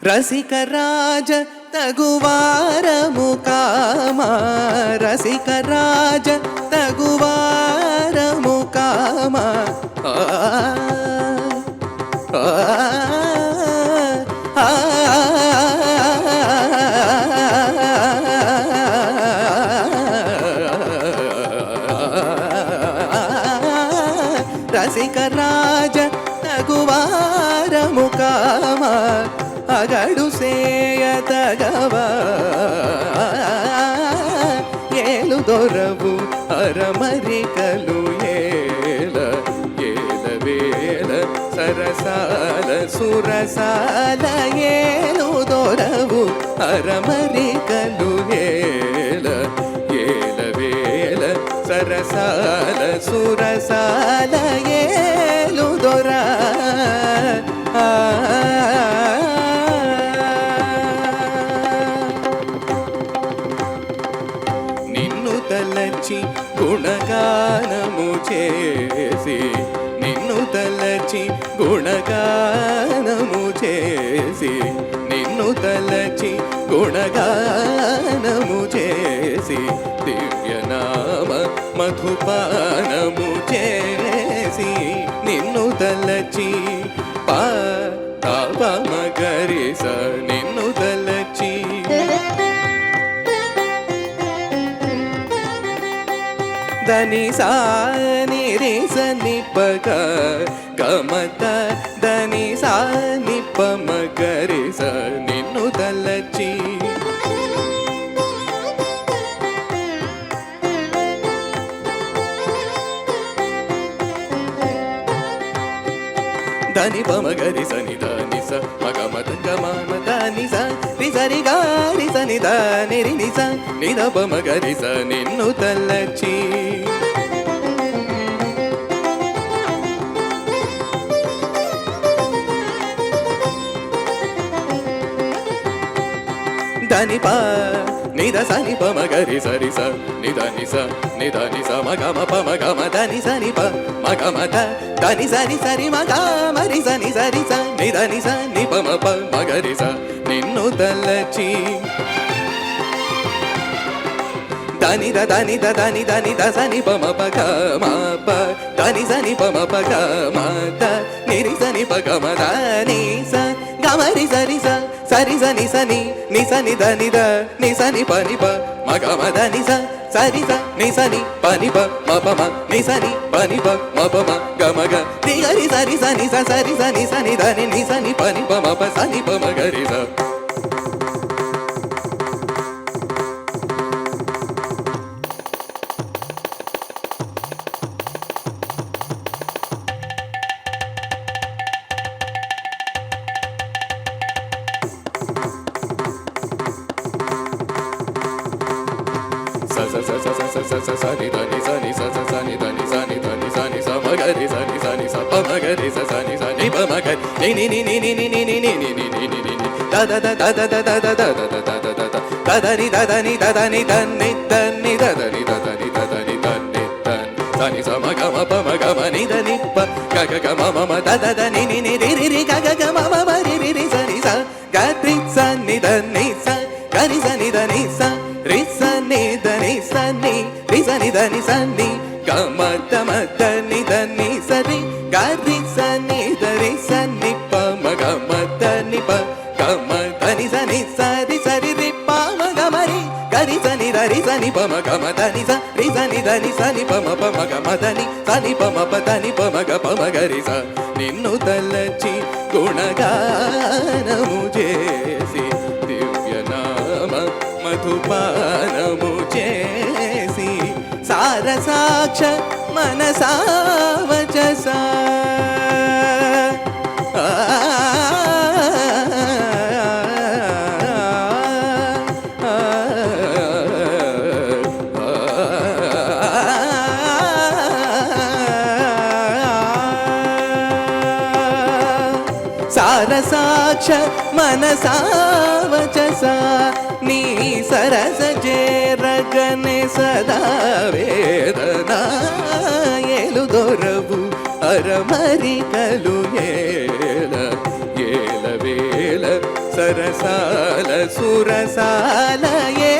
రసిక రాజ తగువారము కామ, రసిక రాజ తగువారము కామ. రసిక రాజ తగువారము కామ, అగడు సేయతగవ ఏలు దొరవు అరమరికలు ఏల ఏల వేల సరసాల సురసాల ఏలు దొరవు అరమరికలు ఏల ఏల వేల సరసాల సురసాల ఏలు దొర తలచి గుణగానము చేసి, నిన్ను తలచి గుణగానము చేసి, నిన్ను తలచి గుణగానము చేసి, దివ్యనామ మధుపానము చేసి, నిన్ను తలచి పాపమగరిస నిన్ను తలచి దని సా నిరి సని పగ గమత దని సా ని పమ గరి స నిన్ను తలచి దని పమ గరి సని దని స మగ మత గమ దని స రి సరి గా రి సని ద నిరి ని స ని ద పమ గరి స నిన్ను తలచి దని ప నిద సని పమ గరి సరి స నిద ని స నిద ని స మగ మ పమ గమ దని సని ప మగ మ ద దని సరి సరి మగ మరి సని సరి స నిద ని స ని పమ ప మగరి స నిన్ను తలచి దని ద దని ద దని దని ద సని పమ ప గ మ ప దని సని పమ ప గ మ ద నిరి సని ప గ మ ద ని స గమరి సరి స సరి సని సని ని సని ద ని ద ని సని ప ని ప మ గ మ ద ని స సరి స ని సని ప ని ప మ ప మ ని సని ప ని ప మ ప మ గ మ గ రి గ రి సరి సని స సరి సని సని ద ని ని సని ప ని ప మ ప సని ప మ గ రి స సని దని సని స సని దని సని దని సని స మగరి సని సని స ప మగరి స సని సని ప మగరి ని ని ని ని ని ని ని ని ని ని ని ని ని the the the the the the the the the the the the the the the ని ద ద ని ద ద ని ద ని ద ని ద ద ని ద ద ని ద ద ని ద ని ద సని స మగ మ ప మగ మ ని ద ని ప గ గ గ మ మ మ ద ద ద ని ని ని రి రి రి గ గ గ మ మ మ రి రి రి స ని స గ రి స ని ద ని స గ రి స ని ద ని స రి స ని ద ని స ని రి స ని ద ని స ని గ మ ద మ ద ని ద ని స రి గ రి స ని ద రి స ని ప మ గ మ ద ని ప గ మ ద ని స ని స రి స రి రి ప మ గ మ రి గ రి స ని ద రి స ని ప మ గ మ ద ని స రి స ని ద ని స ని ప మ ప మ గ మ ద ని స ని ప మ ప ద ని ప మ గ ప మ గ రి స నిన్ను తలచి గుణగానము చేసి దివ్యనామ మధుపానము చేసి సారసాక్ష మనసా వచసా పరసాక్ష మనసావచస నీ సరస చేరగనే సదా వేదనా ఏలు దొరవు అరమరికలు ఏల ఏల వేల సరసాల సురసాల ఏ